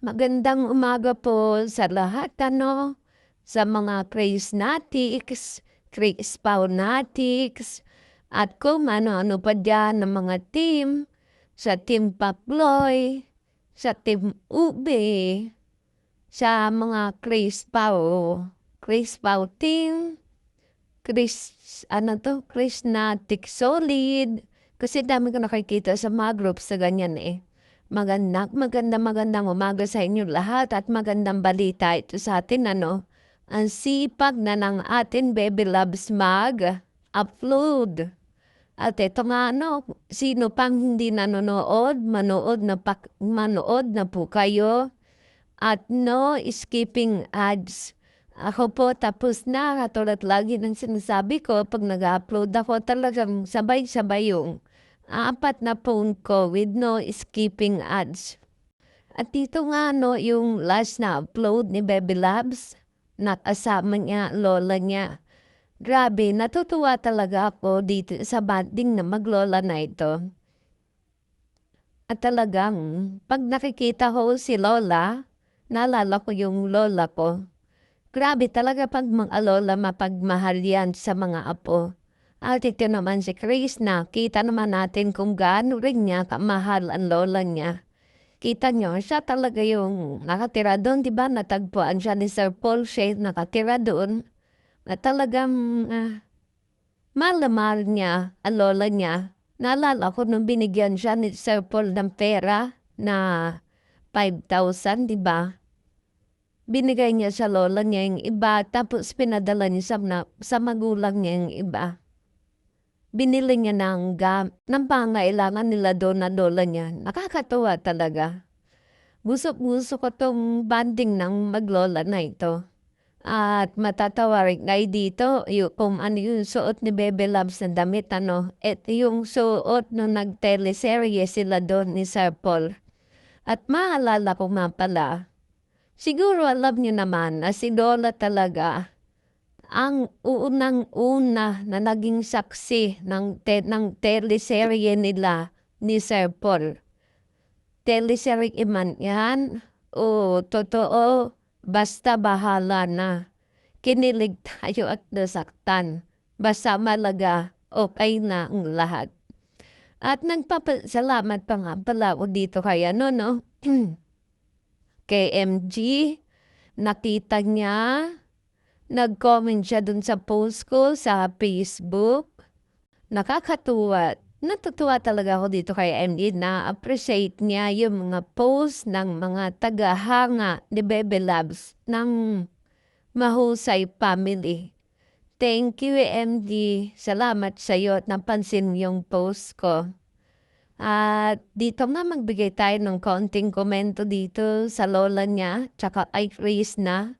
Magandang umaga po sa lahat sa mga Charismatics, Charismaunatics, at kung ano-ano pa diyan ng mga team, sa Team Paploy, sa Team Ube, sa mga Crispao team, Charismatic Solid. Kasi dami ko nakikita sa mga groups sa ganyan eh. Magandang umaga sa inyo lahat at magandang balita ito sa atin ang sipag na ng atin Baby Loves mag-upload. At ito nga sino pang hindi nanonood, manood na po kayo. At no skipping ads. Ako po tapos na, katulad lagi ng sinasabi ko, pag nag-upload ako talagang sabay-sabay yung 4 na phone ko with no skipping ads. At dito nga yung last na upload ni Baby Labs, nakasama niya, lola niya. Grabe, natutuwa talaga ako dito sa banding na maglola na ito. At talagang, pag nakikita ko si lola, naalala ko yung lola ko. Grabe talaga pag mga lola mapagmahal yan sa mga apo. At ito naman si Chris na kita naman natin kung gaano rin niya kamahal ang lola niya. Kita nyo, siya talaga yung nakatira doon, di ba? Natagpuan siya ni Sir Paul Shea, nakatira doon. Na talagang mahal na mahal niya ang lola niya. Naalala ko nung binigyan siya ni Sir Paul ng pera na 5,000, di ba? Binigay niya sa lola niya yung iba, tapos pinadala niya sa magulang niya yung iba. Binili niya ng pangailangan nila doon na lola niya. Nakakatuwa talaga. Gusto ko tong banding ng maglola na ito. At matatawa rin kayo dito, kung ano yung suot ni Bebe Loves na damit, Ito yung suot nung nag-teleserye sila doon ni Sir Paul. At maalala ko nga pala, siguro alam niyo naman na si Lola talaga ang unang-una na naging saksi ng teleserye nila ni Sir Paul. Teleserye man yan, o totoo, basta bahala na. Kinilig tayo at nasaktan. Basta malaga, okay na ang lahat. At nagpapasalamat pa nga pala ako dito kay kay MG, nakita niya, nag-comment siya dun sa post ko sa Facebook. Nakakatuwa. Natutuwa talaga ako dito kay MG na appreciate niya yung mga post ng mga tagahanga ni Bebe Labs ng mahusay family. Thank you, MG. Salamat sa iyo at napansin yung post ko. At dito nga magbigay tayo ng konting komento dito sa lola niya, tsaka kay Chris na.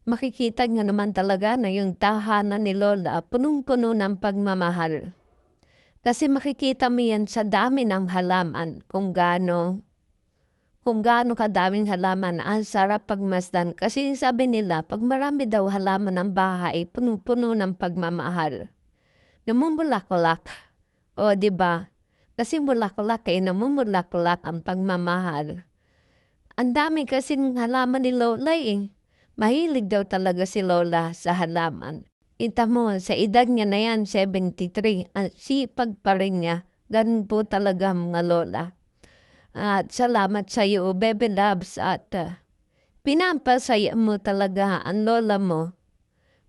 Makikita nga naman talaga na yung tahanan ni Lola punong-puno ng pagmamahal. Kasi makikita mo yan sa dami ng halaman kung gaano kadaming halaman, ang sarap pagmasdan. Kasi sabi nila, pag marami daw halaman ng bahay, puno-puno ng pagmamahal. Namumulaklak. O, di ba? Kasi mulaklak namumulaklak ang pagmamahal. Ang dami kasing halaman ni Lola eh. Mahilig daw talaga si Lola sa halaman. Kita mo, sa edad niya na yan, 73, ang sipag pa rin niya. Ganun po talaga mga lola. At salamat sa iyo, Bebe Loves, at pinampasaya mo talaga ang lola mo.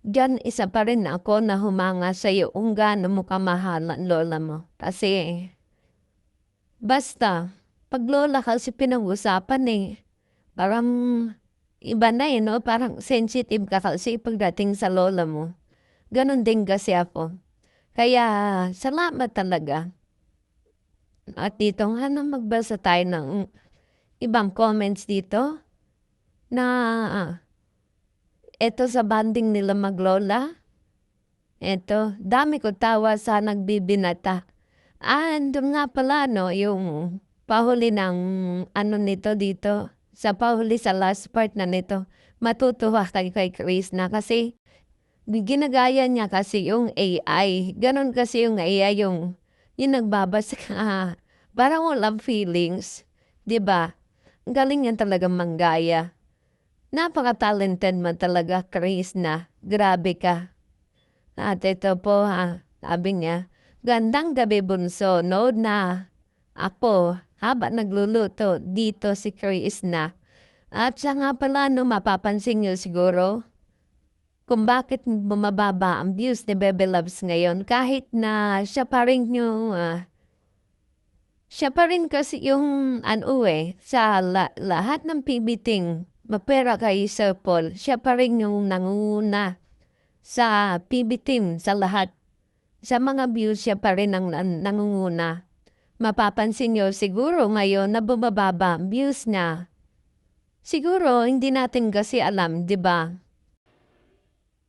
Diyan isa pa rin ako na humanga sa iyo kung gaano mo kamahal ang lola mo. Kasi, basta, pag lola kasi pinag-usapan parang iba na parang sensitive ka kasi pagdating sa lola mo. Ganon din kasi ako. Kaya, salamat talaga. At dito nga magbasa tayo ng ibang comments dito na eto sa banding nila maglola. Eto, dami ko tawa sa nagbibinata. And nga pala yung pahuli ng nito dito. Sa pahuli sa last part na nito, matutuwa kay Chris na kasi ginagaya niya kasi yung AI. Ganon kasi yung AI yung nagbabasa ka. Parang walang feelings. 'Di ba? Galing yan talagang manggaya. Napaka-talented mo talaga, Chris, na. Grabe ka. At ito po sabi niya, "Gandang gabi bunso, nood na ako habang nagluluto dito si Chris na." At siya nga pala 'no, mapapansin niyo siguro kung bakit bumababa ang views ni Bebe Loves ngayon kahit na siya pa rin kasi yung ano, sa lahat ng PBT mapera kay Sir Paul, siya pa rin yung nangunguna sa PBT sa lahat. Sa mga views siya pa rin ang nangunguna. Mapapansin niyo siguro ngayon na bumababa ang views niya. Siguro hindi natin kasi alam, 'di ba?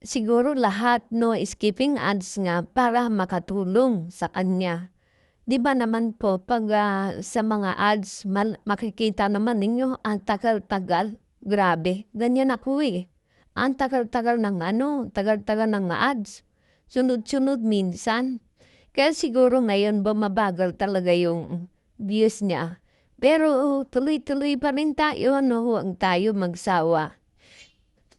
Siguro lahat 'no, skipping ads nga para makatulong sa kanya. 'Di ba naman po 'pag, sa mga ads makikita naman ninyo ang tagal-tagal, grabe. Ganyan ako, Ang tagal-tagal ng ano, tagal-tagal ng ads. Sunod-sunod minsan. Kaya siguro ngayon bumabagal talaga yung views niya. Pero tuloy-tuloy pa rin tayo 'no, huwag tayo magsawa.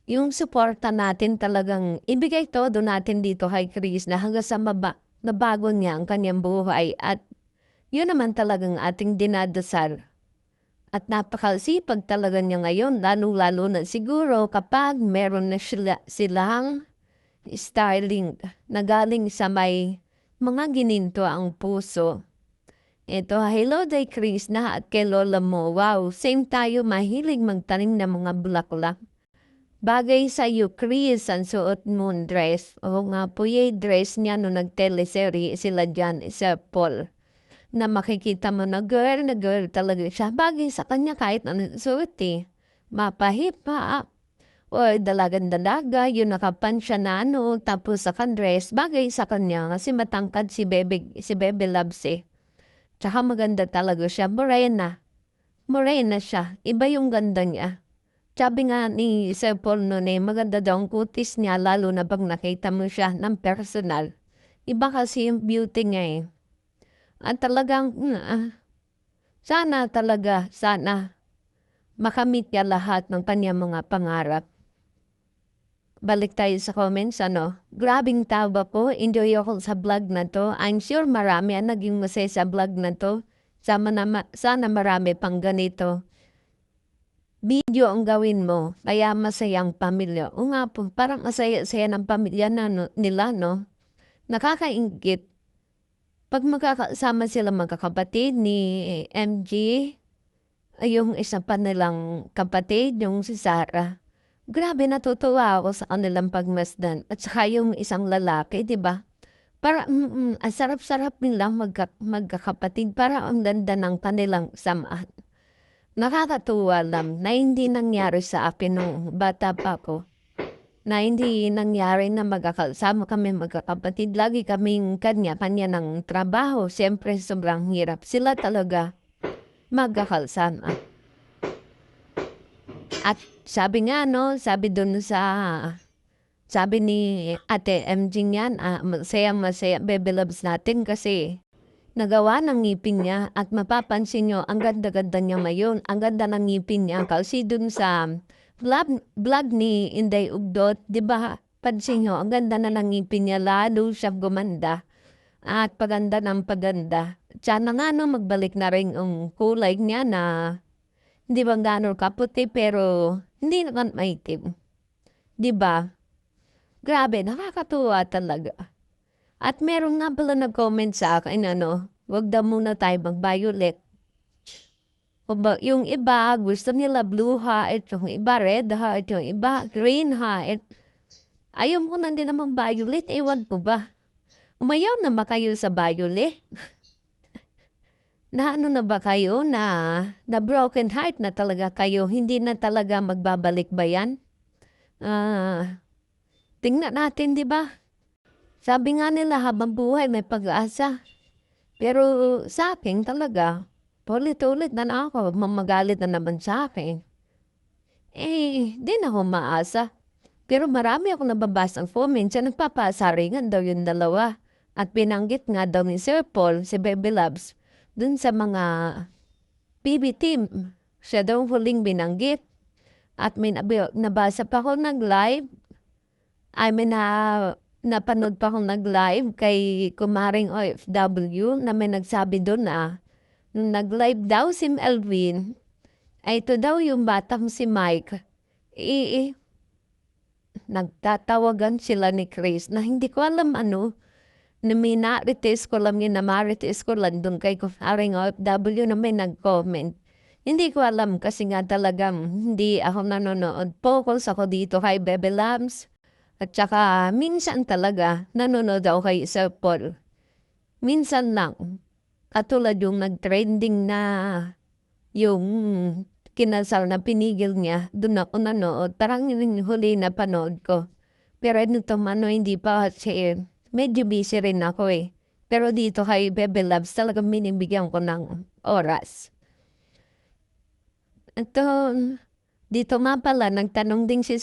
Yung suporta natin talagang ibigay todo natin dito kay Chris na hanggang sa nabago niya ang kanyang buhay at yun naman talagang ating dinadasal. At napakasipag talaga niya ngayon, lalo-lalo na siguro kapag meron na silang styling na galing sa may mga gininto ang puso. Ito, hello day Chris na at kay lola mo. Wow, same tayo mahilig magtanim ng mga bulaklak. Bagay sa iyo, Chris, ang suot mong dress. Oo nga po, yung dress niya nung nag-teleserye sila dyan, sa Paul. Na makikita mo na girl talaga siya. Bagay sa kanya kahit anong suot Mapahipa. O dalagan-dalaga, yung nakapan siya na ano, tapos sa dress, bagay sa kanya kasi matangkad si Bebe Loves Tsaka maganda talaga siya, morena. Morena siya, iba yung ganda niya. Sabi nga ni Sir Paul no'n, maganda daw ang kutis niya lalo na 'pag nakita mo siya ng personal. Iba kasi yung beauty niya, At talagang, sana makamit niya lahat ng kaniyang mga pangarap. Balik tayo sa comments ano, grabeng taba po, enjoy ako sa vlog na 'to. I'm sure marami ang naging masaya sa vlog na 'to. Sana marami pang ganito. Video ang gawin mo, kaya masayang pamilya. O nga po, parang masaya-saya ng pamilya na nila 'no. Nakakainggit 'pag magkakasama sila magkakapatid ni MG, yung isa pa nilang kapatid, yung si Sarah. Grabe natutuwa ako sa kanilang pagmasdan at saka yung isang lalaki, 'di ba? Para ang sarap-sarap nilang magkakapatid, para ang ganda ng kanilang samahan. Nakakatuwa lang na hindi nangyari sa akin nung bata pa ako, na hindi nangyari na magkakasama kami magkakapatid. Lagi kaming kanya-kanya ng trabaho. Siyempre sobrang hirap. Sila talaga magkakasama. At sabi nga 'no, sabi ni Ate MG niyan, masayang-masaya Bebe Loves natin kasi nagawa ng ngipin niya at mapapansin niyo ang ganda-ganda niya ngayon, ang ganda ng ngipin niya kasi dun sa vlog ni Inday Ugdot, 'di ba? Pansin niyo ang ganda na ng ngipin niya, lalo siya gumanda at paganda ng paganda. Sana nga 'no, magbalik na rin ang kulay niya na hindi ba gaano kaputi pero hindi naman maitim, 'di ba? Grabe, nakakatuwa talaga. At meron nga pala nag-comment sa akin ano, wag daw muna tayo mag-violet. Yung iba gusto nila blue heart, yung iba red heart, yung iba green heart. Ayaw mo na din naman violet, ewan ko ba. Umayaw na ba kayo sa violet? Na ano na ba kayo na broken heart na talaga kayo, hindi na talaga magbabalik ba yan? Tingnan natin 'di ba? Sabi nga nila habang buhay may pag-asa. Pero sa akin talaga, paulit-ulit na ako, magalit na naman sa akin. Di na ako maasa. Pero marami akong nababasang comments na nagpapasaringan daw yung dalawa. At binanggit nga daw ni Sir Paul, si Bebe Loves, dun sa mga PB team. Siya daw huling binanggit at may nabasa pa ako nag-live. May napanood pa akong nag-live kay kumaring OFW na may nagsabi do'n na nung nag-live daw si Melvin, ay ito daw yung batang si Mike. Nagtatawagan sila ni Chris na hindi ko alam ano, na minarites ko lang yun, na marites ko lang doon kay kumaring OFW na may nag-comment. Hindi ko alam kasi nga talagang hindi ako nanonood. Focus ako dito kay Bebe Lambs. At saka minsan talaga nanonood ako kay Sir Paul. Minsan lang. Katulad yung nag-trending na yung kinasal na pinigil niya. Doon ako nanood. Parang yung huli na panood ko. Pero nito mano hindi pa kasi medyo busy rin ako eh. Pero dito kay Bebe Labs talagang minibigyan ko ng oras. Ito, dito nga pala, nagtanong din si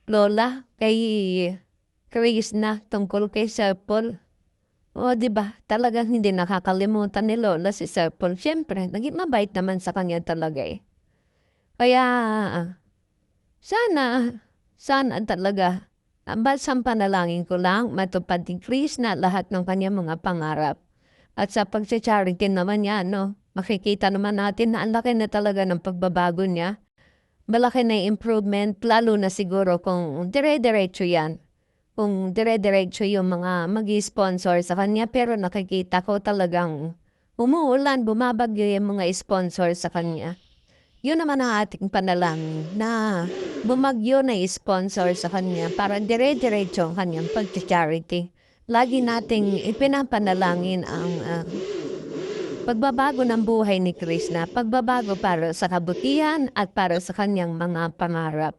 Lola kay Chris na tungkol kay Sir Paul. O, di ba? Talagang hindi nakakalimutan ni Lola si Sir Paul. Siyempre, naging mabait naman sa kanya talaga eh. Kaya, sana talaga, basang panalangin ko lang matupad ni Chris na lahat ng kanyang mga pangarap. At sa pag-charity naman niya, makikita naman natin na ang laki na talaga ng pagbabago niya. Malaki na improvement, lalo na siguro kung dire-diretso yan. Kung dire-diretso yung mga mag-sponsor sa kanya, pero nakikita ko talagang umuulan, bumabagyo yung mga sponsor sa kanya. Yun naman ang ating panalangin na bumagyo na sponsor sa kanya para dire-diretso ang kanyang pag-charity. Lagi nating ipinapanalangin ang pagbabago ng buhay ni Chris na pagbabago para sa kabutihan at para sa kanyang mga pangarap.